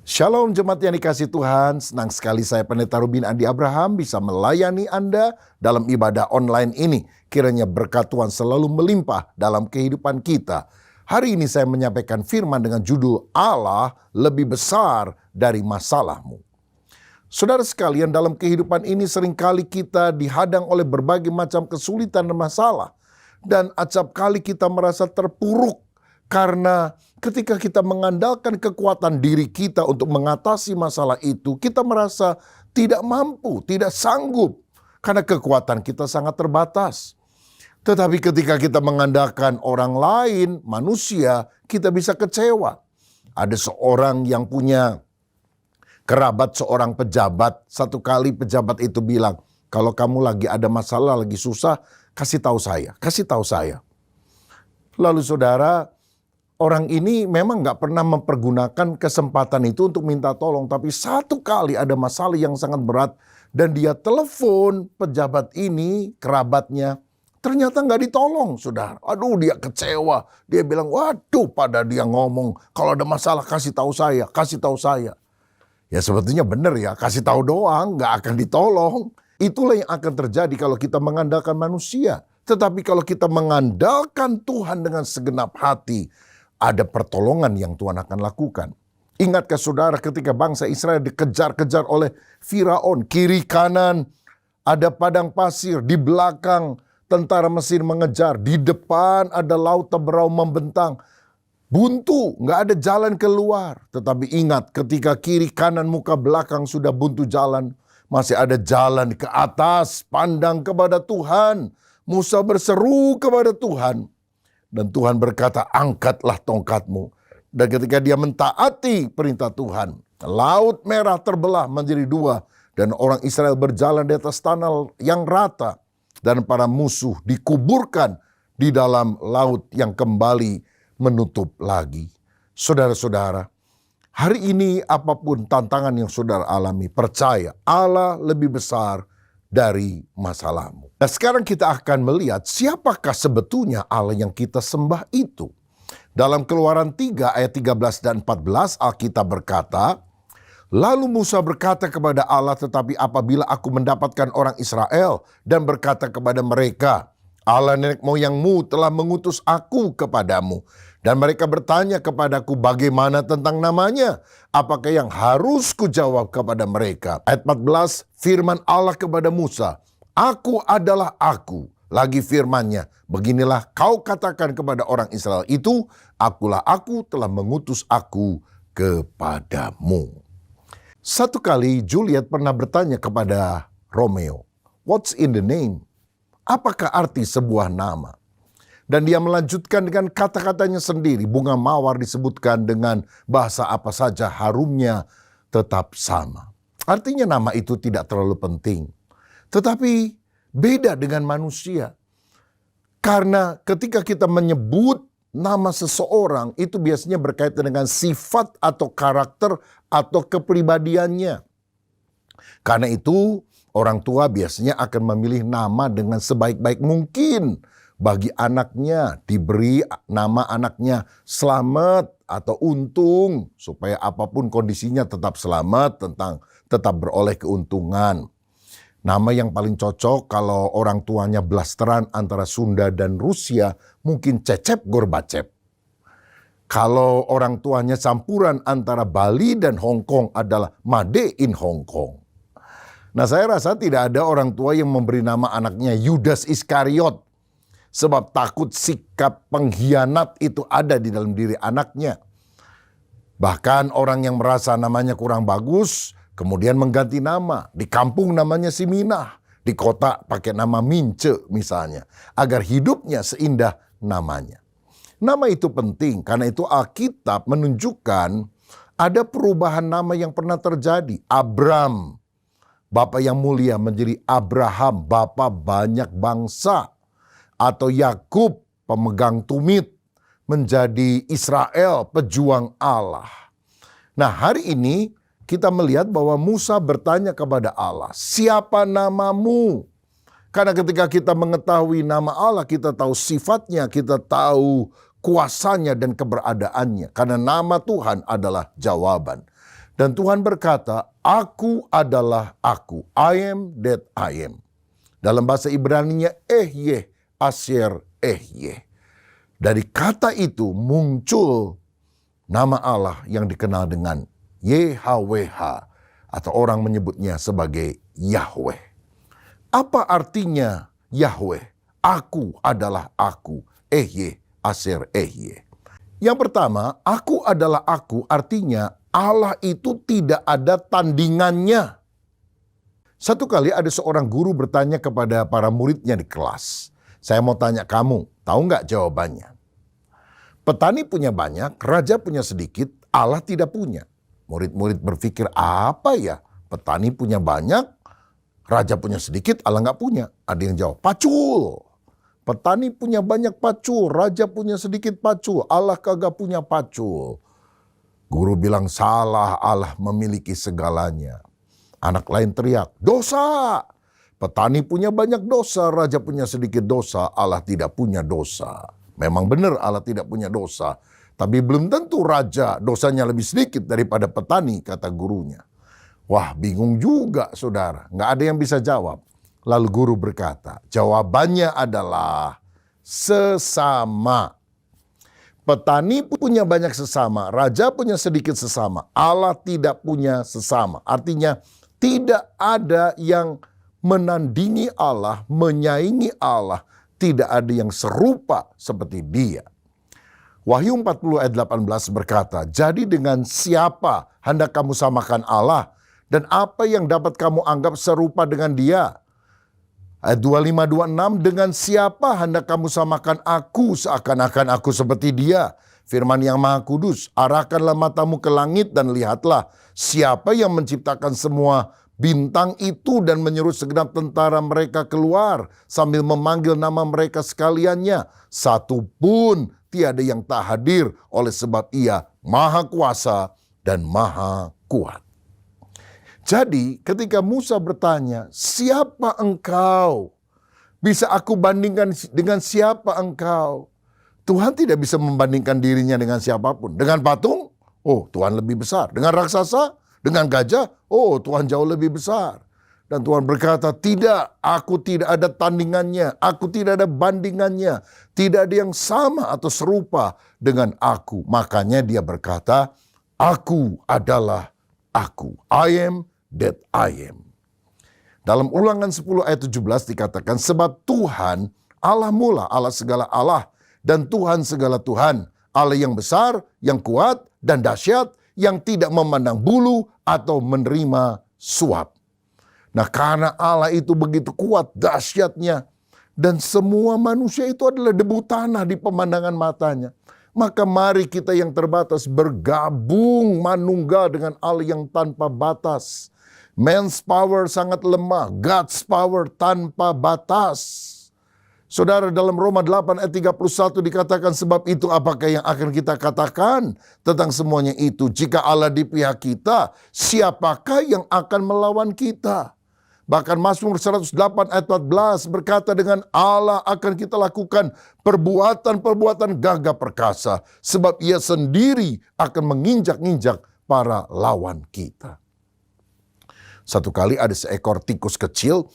Shalom jemaat yang dikasih Tuhan, senang sekali saya Pendeta Rubin Andi Abraham bisa melayani Anda dalam ibadah online ini. Kiranya berkat Tuhan selalu melimpah dalam kehidupan kita. Hari ini saya menyampaikan firman dengan judul Allah lebih besar dari masalahmu. Saudara sekalian, dalam kehidupan ini seringkali kita dihadang oleh berbagai macam kesulitan dan masalah. Dan acap kali kita merasa terpuruk karena ketika kita mengandalkan kekuatan diri kita untuk mengatasi masalah itu, kita merasa tidak mampu, tidak sanggup. Karena kekuatan kita sangat terbatas. Tetapi ketika kita mengandalkan orang lain, manusia, kita bisa kecewa. Ada seorang yang punya kerabat seorang pejabat. Satu kali pejabat itu bilang, kalau kamu lagi ada masalah, lagi susah, kasih tahu saya, kasih tahu saya. Lalu saudara, orang ini memang gak pernah mempergunakan kesempatan itu untuk minta tolong. Tapi satu kali ada masalah yang sangat berat dan dia telepon pejabat ini, kerabatnya. Ternyata gak ditolong, saudara. Aduh, dia kecewa. Dia bilang, waduh, pada dia ngomong, kalau ada masalah kasih tahu saya, kasih tahu saya. Ya sebetulnya benar ya, kasih tahu doang, gak akan ditolong. Itulah yang akan terjadi kalau kita mengandalkan manusia. Tetapi kalau kita mengandalkan Tuhan dengan segenap hati, ada pertolongan yang Tuhan akan lakukan. Ingatkah saudara ketika bangsa Israel dikejar-kejar oleh Firaun, kiri kanan ada padang pasir, di belakang tentara Mesir mengejar, di depan ada laut Teberau membentang. Buntu, nggak ada jalan keluar. Tetapi ingat, ketika kiri kanan muka belakang sudah buntu jalan, masih ada jalan ke atas, pandang kepada Tuhan. Musa berseru kepada Tuhan. Dan Tuhan berkata, angkatlah tongkatmu. Dan ketika dia mentaati perintah Tuhan, Laut Merah terbelah menjadi dua. Dan orang Israel berjalan di atas tanah yang rata. Dan para musuh dikuburkan di dalam laut yang kembali menutup lagi. Saudara-saudara, hari ini apapun tantangan yang saudara alami, percaya Allah lebih besar dari masalahmu. Nah sekarang kita akan melihat siapakah sebetulnya Allah yang kita sembah itu. Dalam Keluaran 3 ayat 13 dan 14 Alkitab berkata, lalu Musa berkata kepada Allah, tetapi apabila aku mendapatkan orang Israel dan berkata kepada mereka, Allah nenek moyangmu telah mengutus aku kepadamu. Dan mereka bertanya kepadaku bagaimana tentang namanya. Apakah yang harus kujawab kepada mereka? Ayat 14 firman Allah kepada Musa. Aku adalah aku. Lagi firmannya. Beginilah kau katakan kepada orang Israel itu. Akulah aku telah mengutus aku kepadamu. Satu kali Juliet pernah bertanya kepada Romeo. What's in the name? Apakah arti sebuah nama? Dan dia melanjutkan dengan kata-katanya sendiri. Bunga mawar disebutkan dengan bahasa apa saja, harumnya tetap sama. Artinya nama itu tidak terlalu penting. Tetapi beda dengan manusia. Karena ketika kita menyebut nama seseorang, itu biasanya berkaitan dengan sifat atau karakter atau kepribadiannya. Karena itu orang tua biasanya akan memilih nama dengan sebaik-baik mungkin. Bagi anaknya, diberi nama anaknya selamat atau untung. Supaya apapun kondisinya tetap selamat, tetap beroleh keuntungan. Nama yang paling cocok kalau orang tuanya blasteran antara Sunda dan Rusia, mungkin Cecep Gorbachev. Kalau orang tuanya campuran antara Bali dan Hong Kong adalah Made in Hong Kong. Nah saya rasa tidak ada orang tua yang memberi nama anaknya Yudas Iskariot. Sebab takut sikap pengkhianat itu ada di dalam diri anaknya. Bahkan orang yang merasa namanya kurang bagus, kemudian mengganti nama. Di kampung namanya Siminah, di kota pakai nama Mince misalnya. Agar hidupnya seindah namanya. Nama itu penting karena itu Alkitab menunjukkan ada perubahan nama yang pernah terjadi. Abram, Bapa yang mulia menjadi Abraham, Bapa banyak bangsa. Atau Yakub, pemegang tumit, menjadi Israel, pejuang Allah. Nah hari ini kita melihat bahwa Musa bertanya kepada Allah, siapa namamu? Karena ketika kita mengetahui nama Allah, kita tahu sifatnya, kita tahu kuasanya dan keberadaannya. Karena nama Tuhan adalah jawaban. Dan Tuhan berkata, aku adalah aku. I am that I am. Dalam bahasa Ibrani-nya Ehyeh, Asher Ehyeh. Dari kata itu muncul nama Allah yang dikenal dengan YHWH atau orang menyebutnya sebagai Yahweh. Apa artinya Yahweh? Aku adalah aku. Ehyeh, Asher Ehyeh. Yang pertama, aku adalah aku artinya Allah itu tidak ada tandingannya. Satu kali ada seorang guru bertanya kepada para muridnya di kelas. Saya mau tanya kamu, tahu nggak jawabannya? Petani punya banyak, raja punya sedikit, Allah tidak punya. Murid-murid berpikir, apa ya? Petani punya banyak, raja punya sedikit, Allah nggak punya. Ada yang jawab, pacul. Petani punya banyak pacul, raja punya sedikit pacul, Allah kagak punya pacul. Guru bilang salah, Allah memiliki segalanya. Anak lain teriak, dosa. Petani punya banyak dosa, raja punya sedikit dosa, Allah tidak punya dosa. Memang benar Allah tidak punya dosa. Tapi belum tentu raja dosanya lebih sedikit daripada petani, kata gurunya. Wah, bingung juga saudara, nggak ada yang bisa jawab. Lalu guru berkata, jawabannya adalah sesama. Petani punya banyak sesama, raja punya sedikit sesama, Allah tidak punya sesama. Artinya tidak ada yang menandingi Allah, menyaingi Allah, tidak ada yang serupa seperti Dia. Wahyu 40 ayat 18 berkata, jadi dengan siapa hendak kamu samakan Allah, dan apa yang dapat kamu anggap serupa dengan Dia? Ayat 25-26, dengan siapa hendak kamu samakan aku seakan-akan aku seperti Dia? Firman yang Maha Kudus, arahkanlah matamu ke langit dan lihatlah siapa yang menciptakan semua bintang itu dan menyuruh segenap tentara mereka keluar sambil memanggil nama mereka sekaliannya. Satu pun tiada yang tak hadir oleh sebab Ia Maha Kuasa dan Maha Kuat. Jadi ketika Musa bertanya, siapa engkau? Bisa aku bandingkan dengan siapa engkau? Tuhan tidak bisa membandingkan dirinya dengan siapapun. Dengan patung? Oh, Tuhan lebih besar. Dengan raksasa? Dengan gajah? Oh, Tuhan jauh lebih besar. Dan Tuhan berkata, tidak, aku tidak ada tandingannya. Aku tidak ada bandingannya. Tidak ada yang sama atau serupa dengan aku. Makanya dia berkata, aku adalah aku. I am that I am. Dalam Ulangan 10 ayat 17 dikatakan, sebab Tuhan Allah mula, Allah segala Allah, dan Tuhan segala Tuhan, Allah yang besar, yang kuat, dan dahsyat, yang tidak memandang bulu atau menerima suap. Nah, karena Allah itu begitu kuat, dahsyatnya, dan semua manusia itu adalah debu tanah di pemandangan matanya, maka mari kita yang terbatas bergabung manunggal dengan Allah yang tanpa batas. Man's power sangat lemah, God's power tanpa batas. Saudara, dalam Roma 8 ayat 31 dikatakan, sebab itu apakah yang akan kita katakan tentang semuanya itu? Jika Allah di pihak kita, siapakah yang akan melawan kita? Bahkan Mazmur 108 ayat 14 berkata, dengan Allah akan kita lakukan perbuatan-perbuatan gagah perkasa, sebab Ia sendiri akan menginjak-injak para lawan kita. Satu kali ada seekor tikus kecil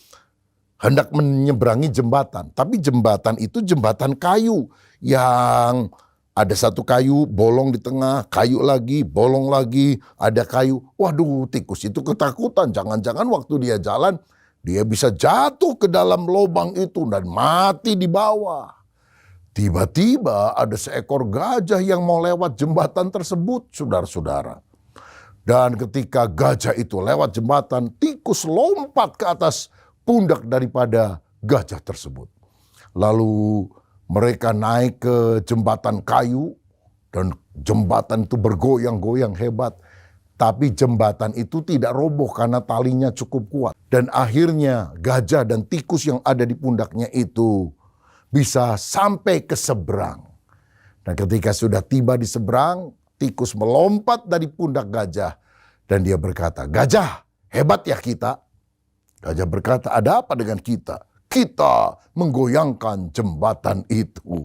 hendak menyeberangi jembatan. Tapi jembatan itu jembatan kayu yang ada satu kayu bolong di tengah, kayu lagi, bolong lagi, ada kayu. Waduh, tikus itu ketakutan. Jangan-jangan waktu dia jalan, dia bisa jatuh ke dalam lubang itu dan mati di bawah. Tiba-tiba ada seekor gajah yang mau lewat jembatan tersebut, saudara-saudara. Dan ketika gajah itu lewat jembatan, tikus lompat ke atas pundak daripada gajah tersebut. Lalu mereka naik ke jembatan kayu dan jembatan itu bergoyang-goyang hebat. Tapi jembatan itu tidak roboh karena talinya cukup kuat. Dan akhirnya gajah dan tikus yang ada di pundaknya itu bisa sampai ke seberang. Dan ketika sudah tiba di seberang, tikus melompat dari pundak gajah dan dia berkata, gajah, hebat ya kita. Gajah berkata, ada apa dengan kita? Kita menggoyangkan jembatan itu.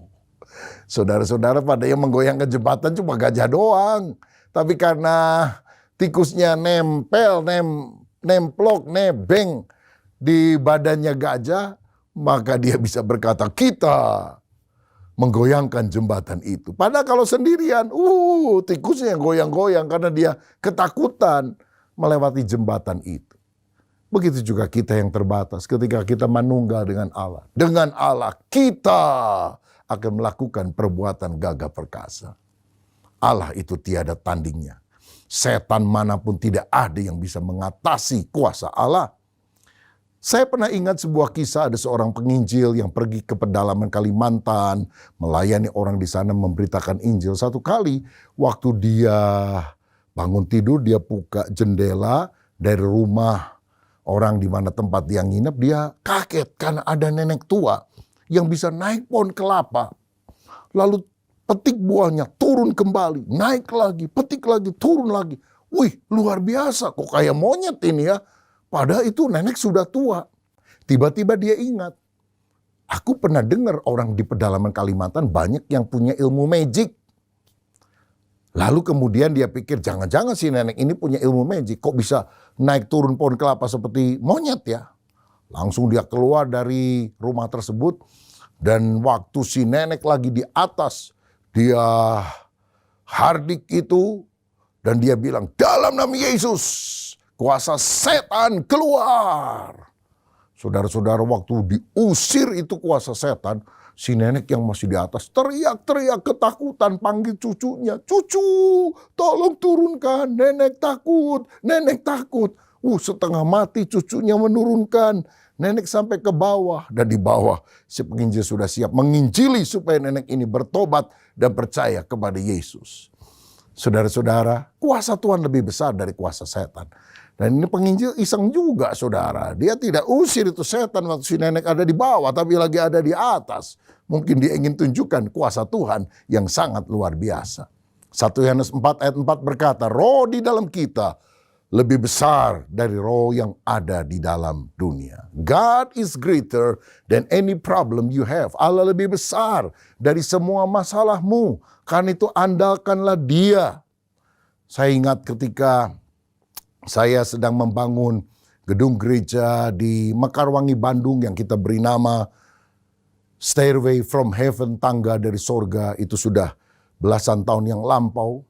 Saudara-saudara, pada yang menggoyangkan jembatan cuma gajah doang. Tapi karena tikusnya nempel, nemplok, nebeng di badannya gajah, maka dia bisa berkata, kita menggoyangkan jembatan itu. Padahal kalau sendirian, tikusnya goyang-goyang karena dia ketakutan melewati jembatan itu. Begitu juga kita yang terbatas ketika kita manunggal dengan Allah. Dengan Allah kita akan melakukan perbuatan gagah perkasa. Allah itu tiada tandingnya. Setan manapun tidak ada yang bisa mengatasi kuasa Allah. Saya pernah ingat sebuah kisah, ada seorang penginjil yang pergi ke pedalaman Kalimantan, melayani orang di sana, memberitakan Injil. Satu kali waktu dia bangun tidur, dia buka jendela dari rumah orang di mana tempat dia nginep, dia kaget karena ada nenek tua yang bisa naik pohon kelapa. Lalu petik buahnya, turun kembali, naik lagi, petik lagi, turun lagi. Wih, luar biasa, kok kayak monyet ini ya. Padahal itu nenek sudah tua. Tiba-tiba dia ingat, aku pernah dengar orang di pedalaman Kalimantan banyak yang punya ilmu magic. Lalu kemudian dia pikir, jangan-jangan si nenek ini punya ilmu magic. Kok bisa naik turun pohon kelapa seperti monyet ya? Langsung dia keluar dari rumah tersebut. Dan waktu si nenek lagi di atas, dia hardik itu. Dan dia bilang, dalam nama Yesus, kuasa setan keluar. Saudara-saudara, waktu diusir itu kuasa setan, si nenek yang masih di atas teriak-teriak ketakutan, panggil cucunya. Cucu, tolong turunkan, nenek takut, nenek takut. Setengah mati cucunya menurunkan. Nenek sampai ke bawah, dan di bawah si penginjil sudah siap menginjili supaya nenek ini bertobat dan percaya kepada Yesus. Saudara-saudara, kuasa Tuhan lebih besar dari kuasa setan. Dan ini penginjil iseng juga, saudara. Dia tidak usir itu setan waktu si nenek ada di bawah, tapi lagi ada di atas. Mungkin dia ingin tunjukkan kuasa Tuhan yang sangat luar biasa. 1 Yohanes 4 ayat 4 berkata, roh di dalam kita lebih besar dari roh yang ada di dalam dunia. God is greater than any problem you have. Allah lebih besar dari semua masalahmu. Karena itu andalkanlah Dia. Saya ingat ketika saya sedang membangun gedung gereja di Mekarwangi, Bandung yang kita beri nama Stairway from Heaven, tangga dari sorga. Itu sudah belasan tahun yang lampau.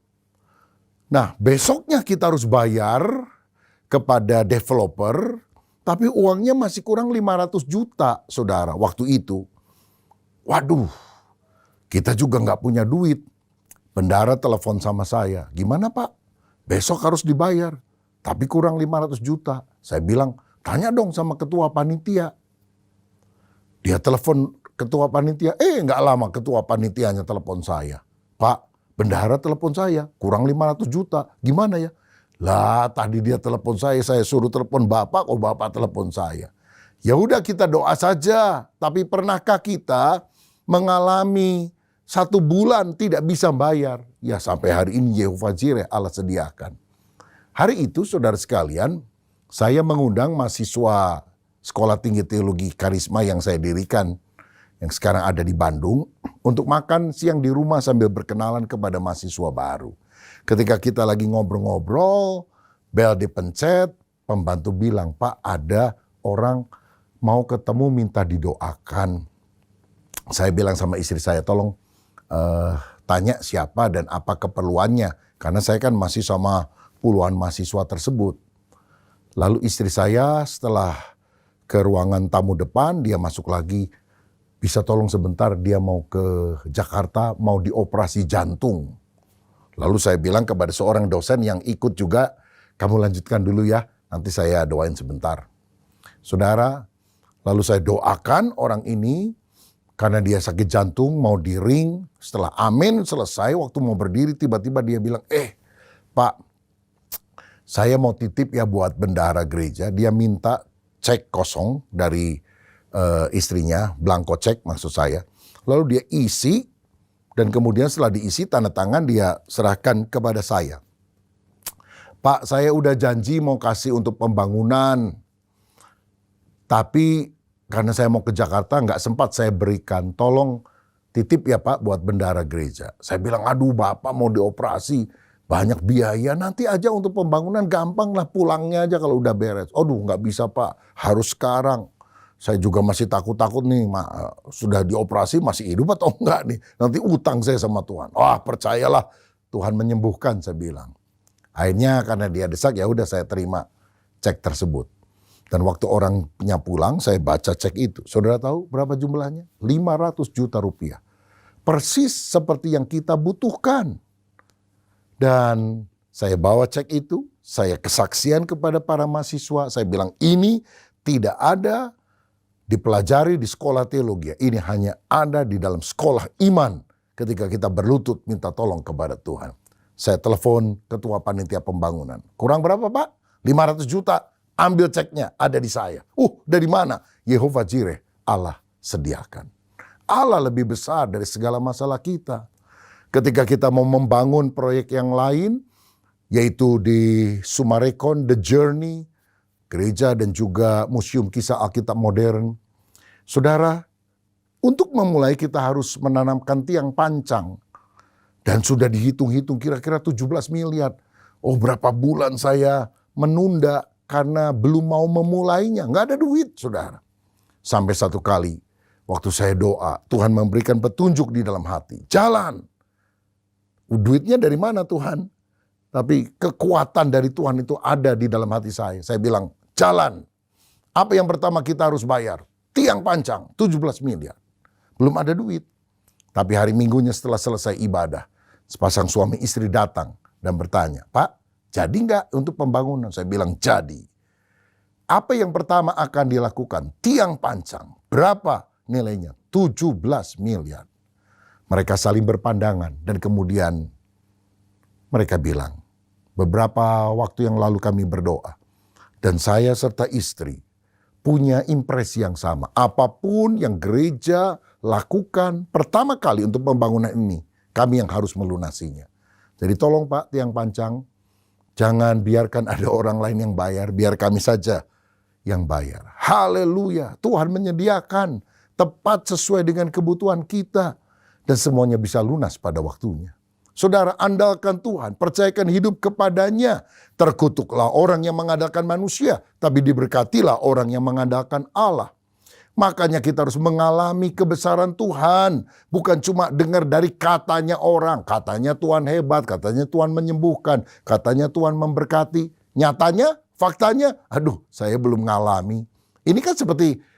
Nah, besoknya kita harus bayar kepada developer, tapi uangnya masih kurang 500 juta, saudara, waktu itu. Waduh, kita juga nggak punya duit. Bendara telepon sama saya, gimana Pak? Besok harus dibayar, tapi kurang 500 juta. Saya bilang, tanya dong sama ketua panitia. Dia telepon ketua panitia, nggak lama ketua panitianya telepon saya. Pak, bendahara telepon saya, kurang 500 juta. Gimana ya? Lah, tadi dia telepon saya suruh telepon Bapak, kok Bapak telepon saya. Ya udah kita doa saja. Tapi pernahkah kita mengalami 1 bulan tidak bisa bayar? Ya sampai hari ini Yehova Jireh Allah sediakan. Hari itu saudara sekalian, saya mengundang mahasiswa Sekolah Tinggi Teologi Karisma yang saya dirikan, yang sekarang ada di Bandung, untuk makan siang di rumah sambil berkenalan kepada mahasiswa baru. Ketika kita lagi ngobrol-ngobrol, bel dipencet, pembantu bilang, Pak ada orang mau ketemu minta didoakan. Saya bilang sama istri saya, tolong tanya siapa dan apa keperluannya. Karena saya kan masih sama puluhan mahasiswa tersebut. Lalu istri saya setelah ke ruangan tamu depan, dia masuk lagi, bisa tolong sebentar, dia mau ke Jakarta, mau dioperasi jantung. Lalu saya bilang kepada seorang dosen yang ikut juga, kamu lanjutkan dulu ya, nanti saya doain sebentar. Saudara, lalu saya doakan orang ini, karena dia sakit jantung, mau di ring. Setelah amin selesai, waktu mau berdiri, tiba-tiba dia bilang, Pak, saya mau titip ya buat bendahara gereja. Dia minta cek kosong dari istrinya, blanko cek maksud saya. Lalu dia isi, dan kemudian setelah diisi tanda tangan dia serahkan kepada saya. Pak, saya udah janji mau kasih untuk pembangunan, tapi karena saya mau ke Jakarta nggak sempat saya berikan. Tolong titip ya Pak buat bendahara gereja. Saya bilang, aduh Bapak mau dioperasi, banyak biaya, nanti aja untuk pembangunan gampang lah, pulangnya aja kalau udah beres. Aduh, nggak bisa Pak, harus sekarang. Saya juga masih takut-takut nih, sudah dioperasi masih hidup atau enggak nih. Nanti utang saya sama Tuhan. Wah, percayalah Tuhan menyembuhkan, saya bilang. Akhirnya karena dia desak, ya udah saya terima cek tersebut. Dan waktu orangnya pulang, saya baca cek itu. Saudara tahu berapa jumlahnya? 500 juta rupiah. Persis seperti yang kita butuhkan. Dan saya bawa cek itu, saya kesaksian kepada para mahasiswa. Saya bilang ini tidak ada dipelajari di sekolah teologi. Ini hanya ada di dalam sekolah iman ketika kita berlutut minta tolong kepada Tuhan. Saya telepon ketua panitia pembangunan. Kurang berapa Pak? 500 juta. Ambil ceknya, ada di saya. Dari mana? Yehova Jireh, Allah sediakan. Allah lebih besar dari segala masalah kita. Ketika kita mau membangun proyek yang lain, yaitu di Sumarekon, The Journey, gereja dan juga Museum Kisah Alkitab Modern. Saudara, untuk memulai kita harus menanamkan tiang pancang. Dan sudah dihitung-hitung kira-kira 17 miliar. Berapa bulan saya menunda karena belum mau memulainya. Nggak ada duit, saudara. Sampai satu kali, waktu saya doa, Tuhan memberikan petunjuk di dalam hati. Jalan. Duitnya dari mana Tuhan? Tapi kekuatan dari Tuhan itu ada di dalam hati saya. Saya bilang, jalan. Apa yang pertama kita harus bayar? Tiang pancang, 17 miliar. Belum ada duit. Tapi hari Minggunya setelah selesai ibadah, sepasang suami istri datang dan bertanya, Pak, jadi nggak untuk pembangunan? Saya bilang, jadi. Apa yang pertama akan dilakukan? Tiang pancang. Berapa nilainya? 17 miliar. Mereka saling berpandangan dan kemudian mereka bilang, beberapa waktu yang lalu kami berdoa. Dan saya serta istri punya impresi yang sama. Apapun yang gereja lakukan pertama kali untuk pembangunan ini, kami yang harus melunasinya. Jadi tolong Pak, tiang pancang, jangan biarkan ada orang lain yang bayar, biar kami saja yang bayar. Haleluya, Tuhan menyediakan tepat sesuai dengan kebutuhan kita. Dan semuanya bisa lunas pada waktunya. Saudara, andalkan Tuhan, percayakan hidup kepadanya. Terkutuklah orang yang mengandalkan manusia, tapi diberkatilah orang yang mengandalkan Allah. Makanya kita harus mengalami kebesaran Tuhan. Bukan cuma dengar dari katanya orang. Katanya Tuhan hebat, katanya Tuhan menyembuhkan, katanya Tuhan memberkati. Nyatanya, faktanya, saya belum ngalami. Ini kan seperti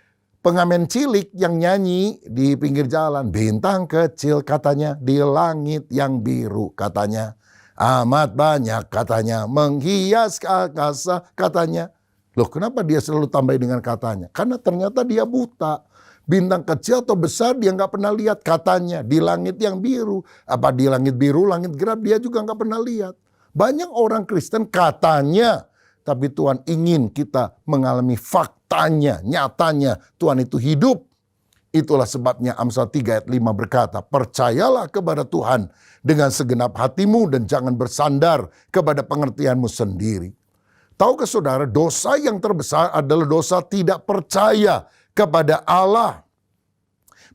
pengamen cilik yang nyanyi di pinggir jalan. Bintang kecil katanya di langit yang biru katanya. Amat banyak katanya menghias angkasa katanya. Loh, kenapa dia selalu tambah dengan katanya? Karena ternyata dia buta. Bintang kecil atau besar dia nggak pernah lihat katanya. Di langit yang biru. Apa di langit biru, langit gelap dia juga nggak pernah lihat. Banyak orang Kristen katanya. Tapi Tuhan ingin kita mengalami faktanya, nyatanya Tuhan itu hidup. Itulah sebabnya Amsal 3 ayat 5 berkata, percayalah kepada Tuhan dengan segenap hatimu dan jangan bersandar kepada pengertianmu sendiri. Tahukah saudara, dosa yang terbesar adalah dosa tidak percaya kepada Allah.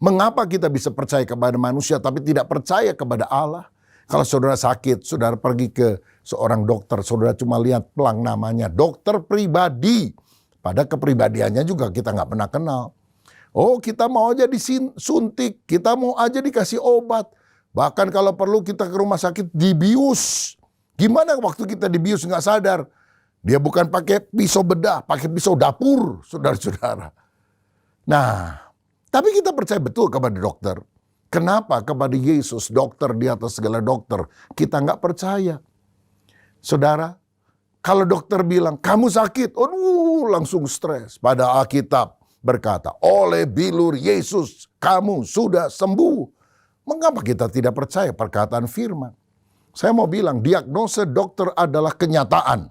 Mengapa kita bisa percaya kepada manusia tapi tidak percaya kepada Allah? Kalau saudara sakit, saudara pergi ke seorang dokter, saudara cuma lihat pelang namanya, dokter pribadi. Pada kepribadiannya juga kita nggak pernah kenal. Kita mau aja disuntik, kita mau aja dikasih obat. Bahkan kalau perlu kita ke rumah sakit dibius. Gimana waktu kita dibius nggak sadar? Dia bukan pakai pisau bedah, pakai pisau dapur, saudara-saudara. Nah, tapi kita percaya betul kepada dokter. Kenapa kepada Yesus, dokter di atas segala dokter, kita nggak percaya? Saudara, kalau dokter bilang, kamu sakit, langsung stres. Pada Alkitab berkata, oleh bilur Yesus, kamu sudah sembuh. Mengapa kita tidak percaya perkataan firman? Saya mau bilang, diagnosa dokter adalah kenyataan.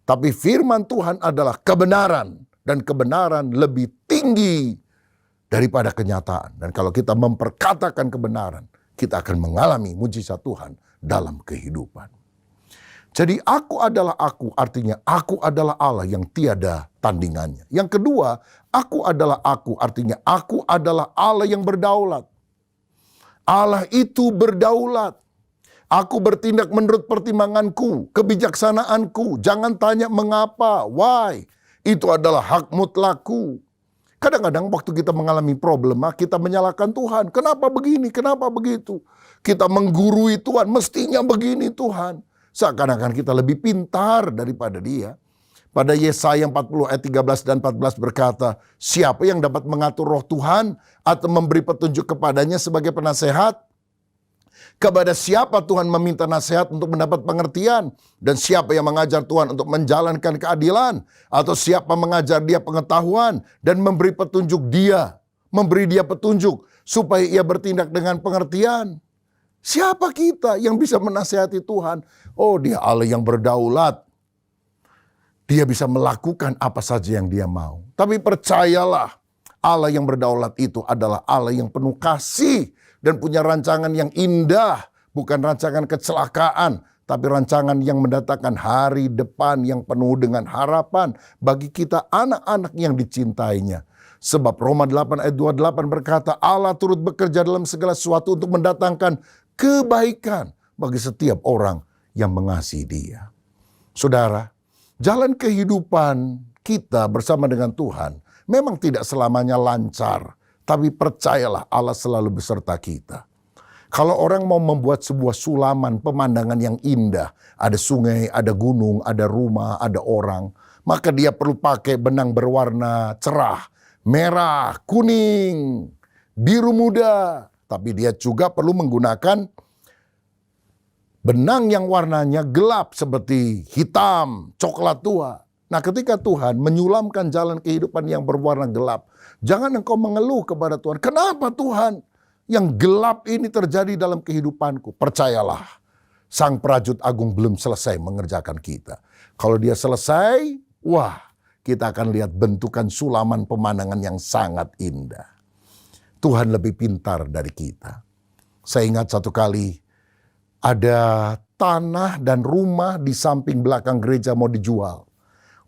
Tapi firman Tuhan adalah kebenaran. Dan kebenaran lebih tinggi daripada kenyataan. Dan kalau kita memperkatakan kebenaran, kita akan mengalami mujizat Tuhan dalam kehidupan. Jadi aku adalah aku, artinya aku adalah Allah yang tiada tandingannya. Yang kedua, aku adalah aku, artinya aku adalah Allah yang berdaulat. Allah itu berdaulat. Aku bertindak menurut pertimbanganku, kebijaksanaanku. Jangan tanya mengapa, why. Itu adalah hak mutlakku. Kadang-kadang waktu kita mengalami problema, kita menyalahkan Tuhan. Kenapa begini, kenapa begitu? Kita menggurui Tuhan, mestinya begini Tuhan. Seakan-akan kita lebih pintar daripada Dia. Pada Yesaya 40 ayat 13 dan 14 berkata, siapa yang dapat mengatur roh Tuhan atau memberi petunjuk kepadanya sebagai penasehat? Kepada siapa Tuhan meminta nasihat untuk mendapat pengertian? Dan siapa yang mengajar Tuhan untuk menjalankan keadilan? Atau siapa mengajar dia pengetahuan dan memberi petunjuk dia? Memberi dia petunjuk supaya ia bertindak dengan pengertian. Siapa kita yang bisa menasihati Tuhan? Oh, Dia Allah yang berdaulat. Dia bisa melakukan apa saja yang Dia mau. Tapi percayalah, Allah yang berdaulat itu adalah Allah yang penuh kasih dan punya rancangan yang indah, bukan rancangan kecelakaan, tapi rancangan yang mendatangkan hari depan yang penuh dengan harapan bagi kita anak-anak yang dicintainya. Sebab Roma 8 ayat 28 berkata, Allah turut bekerja dalam segala sesuatu untuk mendatangkan kebaikan bagi setiap orang yang mengasihi Dia. Saudara, jalan kehidupan kita bersama dengan Tuhan memang tidak selamanya lancar. Tapi percayalah Allah selalu beserta kita. Kalau orang mau membuat sebuah sulaman pemandangan yang indah, ada sungai, ada gunung, ada rumah, ada orang, maka dia perlu pakai benang berwarna cerah, merah, kuning, biru muda. Tapi dia juga perlu menggunakan benang yang warnanya gelap seperti hitam, coklat tua. Nah, ketika Tuhan menyulamkan jalan kehidupan yang berwarna gelap, jangan engkau mengeluh kepada Tuhan. Kenapa Tuhan yang gelap ini terjadi dalam kehidupanku? Percayalah, Sang Prajut Agung belum selesai mengerjakan kita. Kalau Dia selesai, wah, kita akan lihat bentukan sulaman pemandangan yang sangat indah. Tuhan lebih pintar dari kita. Saya ingat satu kali ada tanah dan rumah di samping belakang gereja mau dijual.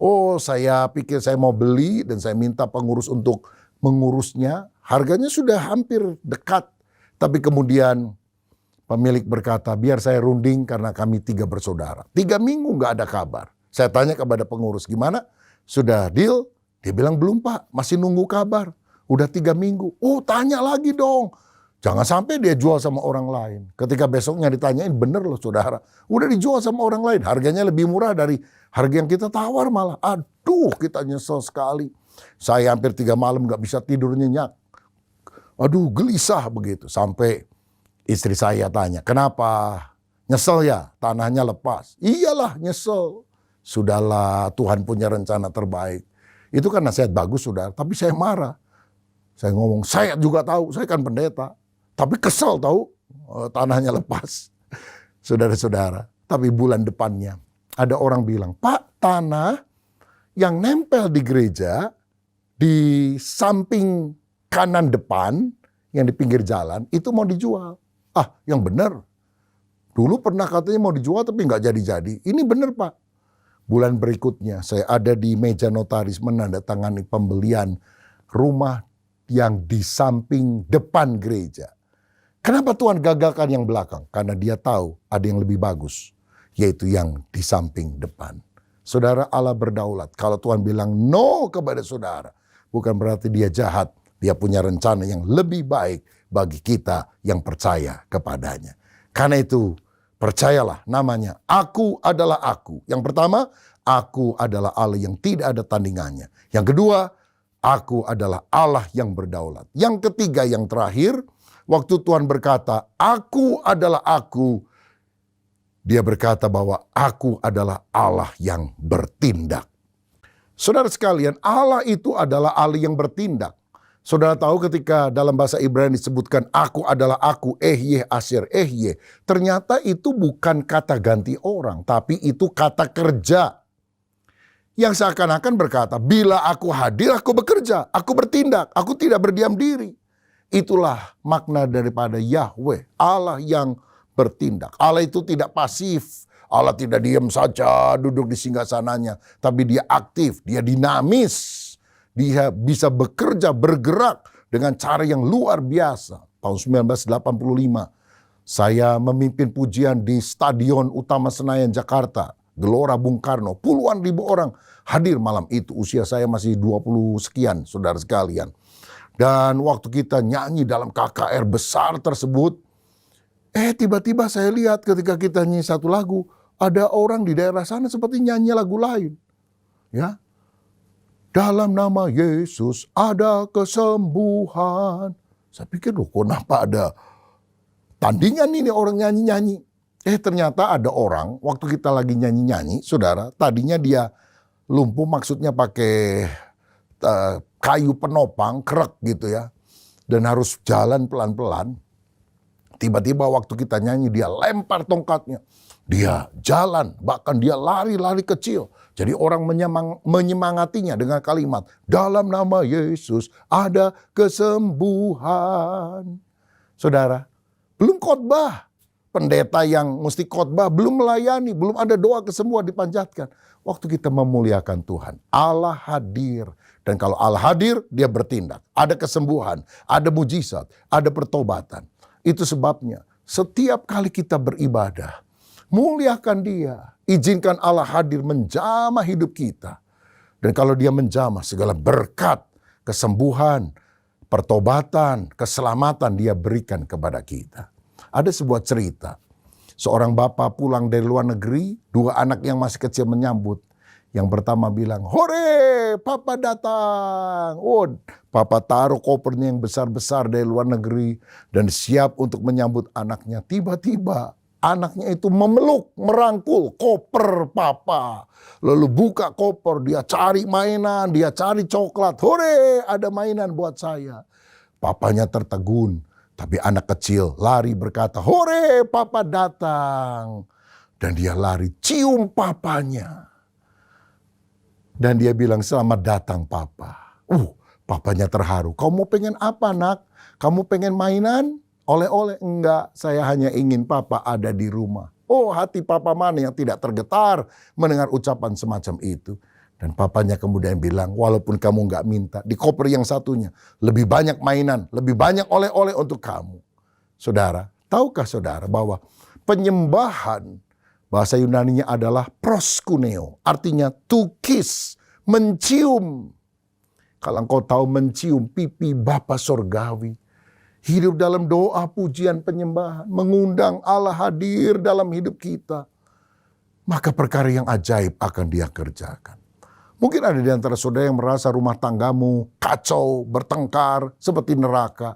Oh, saya pikir saya mau beli dan saya minta pengurus untuk mengurusnya. Harganya sudah hampir dekat. Tapi kemudian pemilik berkata, biar saya runding karena kami 3 bersaudara. 3 minggu nggak ada kabar. Saya tanya kepada pengurus, gimana? Sudah deal? Dia bilang, belum Pak, masih nunggu kabar. Udah 3 minggu. Oh, tanya lagi dong. Jangan sampai dia jual sama orang lain. Ketika besoknya ditanyain, bener loh saudara. Udah dijual sama orang lain. Harganya lebih murah dari harga yang kita tawar malah. Aduh, kita nyesel sekali. Saya hampir 3 malam gak bisa tidur nyenyak. Aduh, gelisah begitu. Sampai istri saya tanya, kenapa? Nyesel ya? Tanahnya lepas. Iyalah, nyesel. Sudahlah, Tuhan punya rencana terbaik. Itu kan nasihat bagus saudara. Tapi saya marah. Saya ngomong, saya juga tahu. Saya kan pendeta. Tapi kesel tahu tanahnya lepas. Saudara-saudara, tapi bulan depannya ada orang bilang, Pak, tanah yang nempel di gereja di samping kanan depan yang di pinggir jalan itu mau dijual. Ah, yang benar. Dulu pernah katanya mau dijual tapi nggak jadi-jadi. Ini benar Pak. Bulan berikutnya saya ada di meja notaris menandatangani pembelian rumah yang di samping depan gereja. Kenapa Tuhan gagalkan yang belakang? Karena Dia tahu ada yang lebih bagus, yaitu yang di samping depan. Saudara, Allah berdaulat. Kalau Tuhan bilang no kepada saudara, bukan berarti Dia jahat. Dia punya rencana yang lebih baik bagi kita yang percaya kepadanya. Karena itu, percayalah namanya, Aku adalah Aku. Yang pertama, Aku adalah Allah yang tidak ada tandingannya. Yang kedua, Aku adalah Allah yang berdaulat. Yang ketiga, yang terakhir, waktu Tuhan berkata, Aku adalah Aku, Dia berkata bahwa Aku adalah Allah yang bertindak. Saudara sekalian, Allah itu adalah Allah yang bertindak. Saudara tahu ketika dalam bahasa Ibrani disebutkan Aku adalah Aku, Ehyeh Asher Ehyeh. Ternyata itu bukan kata ganti orang, tapi itu kata kerja. Yang seakan-akan berkata, bila Aku hadir, Aku bekerja, Aku bertindak, Aku tidak berdiam diri. Itulah makna daripada Yahweh, Allah yang bertindak. Allah itu tidak pasif, Allah tidak diam saja duduk di singgasananya, tapi Dia aktif, Dia dinamis, Dia bisa bekerja, bergerak dengan cara yang luar biasa. Tahun 1985, Saya memimpin pujian di Stadion Utama Senayan, Jakarta. Gelora Bung Karno. Puluhan ribu orang hadir malam itu. Usia saya masih 20 sekian, saudara sekalian. Dan waktu kita nyanyi dalam KKR besar tersebut, tiba-tiba saya lihat ketika kita nyanyi satu lagu, ada orang di daerah sana seperti nyanyi lagu lain. Ya. Dalam nama Yesus ada kesembuhan. Saya pikir, loh, kenapa ada tandingan ini orang nyanyi-nyanyi. Ternyata ada orang, waktu kita lagi nyanyi-nyanyi, saudara, tadinya dia lumpuh, maksudnya pakai kayu penopang, krek gitu ya. Dan harus jalan pelan-pelan. Tiba-tiba waktu kita nyanyi, dia lempar tongkatnya. Dia jalan, bahkan dia lari-lari kecil. Jadi orang menyemangatinya dengan kalimat, dalam nama Yesus ada kesembuhan. Saudara, belum khotbah. Pendeta yang mesti khotbah belum melayani, belum ada doa kesembuhan dipanjatkan. Waktu kita memuliakan Tuhan, Allah hadir. Dan kalau Allah hadir, dia bertindak. Ada kesembuhan, ada mujizat, ada pertobatan. Itu sebabnya setiap kali kita beribadah, muliakan dia. Izinkan Allah hadir menjamah hidup kita. Dan kalau dia menjamah, segala berkat, kesembuhan, pertobatan, keselamatan dia berikan kepada kita. Ada sebuah cerita. Seorang bapak pulang dari luar negeri, dua anak yang masih kecil menyambut. Yang pertama bilang, hore, papa datang. Oh, papa taruh kopernya yang besar-besar dari luar negeri dan siap untuk menyambut anaknya. Tiba-tiba anaknya itu memeluk, merangkul koper papa. Lalu buka koper, dia cari mainan, dia cari coklat. Hore, ada mainan buat saya. Papanya tertegun, tapi anak kecil lari berkata, hore, papa datang. Dan dia lari cium papanya. Dan dia bilang, selamat datang papa. Papanya terharu. Kamu pengen apa nak? Kamu pengen mainan? Oleh-oleh? Enggak, saya hanya ingin papa ada di rumah. Oh, hati papa mana yang tidak tergetar mendengar ucapan semacam itu. Dan papanya kemudian bilang, walaupun kamu enggak minta, di koper yang satunya lebih banyak mainan, lebih banyak oleh-oleh untuk kamu. Saudara, tahukah saudara bahwa penyembahan, bahasa Yunaninya adalah proskuneo, artinya to kiss, mencium. Kalau engkau tahu mencium pipi Bapa Sorgawi, hidup dalam doa, pujian, penyembahan, mengundang Allah hadir dalam hidup kita, maka perkara yang ajaib akan dia kerjakan. Mungkin ada di antara saudara yang merasa rumah tanggamu kacau, bertengkar, seperti neraka.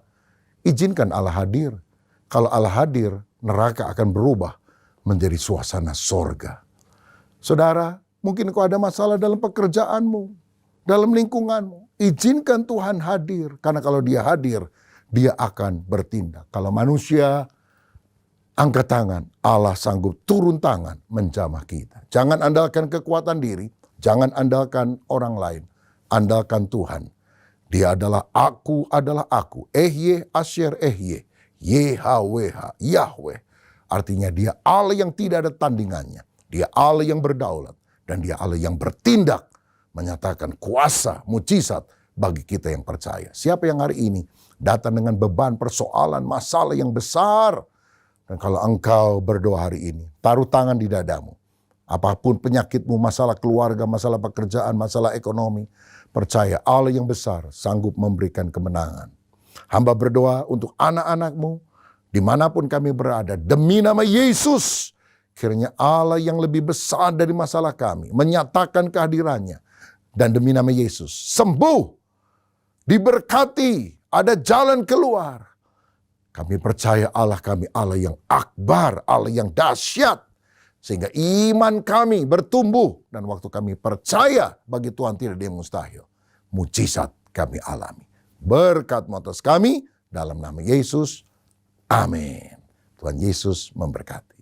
Izinkan Allah hadir. Kalau Allah hadir, neraka akan berubah menjadi suasana sorga. Saudara, mungkin kau ada masalah dalam pekerjaanmu, dalam lingkunganmu. Izinkan Tuhan hadir. Karena kalau dia hadir, dia akan bertindak. Kalau manusia angkat tangan, Allah sanggup turun tangan menjamah kita. Jangan andalkan kekuatan diri, jangan andalkan orang lain. Andalkan Tuhan. Dia adalah aku, Ehye, Asher, Ehye, YHWH, Yahweh. Artinya dia Allah yang tidak ada tandingannya. Dia Allah yang berdaulat. Dan dia Allah yang bertindak. Menyatakan kuasa, mujizat bagi kita yang percaya. Siapa yang hari ini datang dengan beban, persoalan, masalah yang besar. Dan kalau engkau berdoa hari ini, taruh tangan di dadamu. Apapun penyakitmu, masalah keluarga, masalah pekerjaan, masalah ekonomi. Percaya Allah yang besar sanggup memberikan kemenangan. Hamba berdoa untuk anak-anakmu, dimanapun kami berada, demi nama Yesus, kiranya Allah yang lebih besar dari masalah kami, menyatakan kehadirannya. Dan demi nama Yesus, sembuh, diberkati, ada jalan keluar. Kami percaya Allah kami Allah yang akbar, Allah yang dahsyat. Sehingga iman kami bertumbuh. Dan waktu kami percaya bagi Tuhan tidak ada yang mustahil. Mujizat kami alami. Berkat atas kami dalam nama Yesus. Amin. Tuhan Yesus memberkati.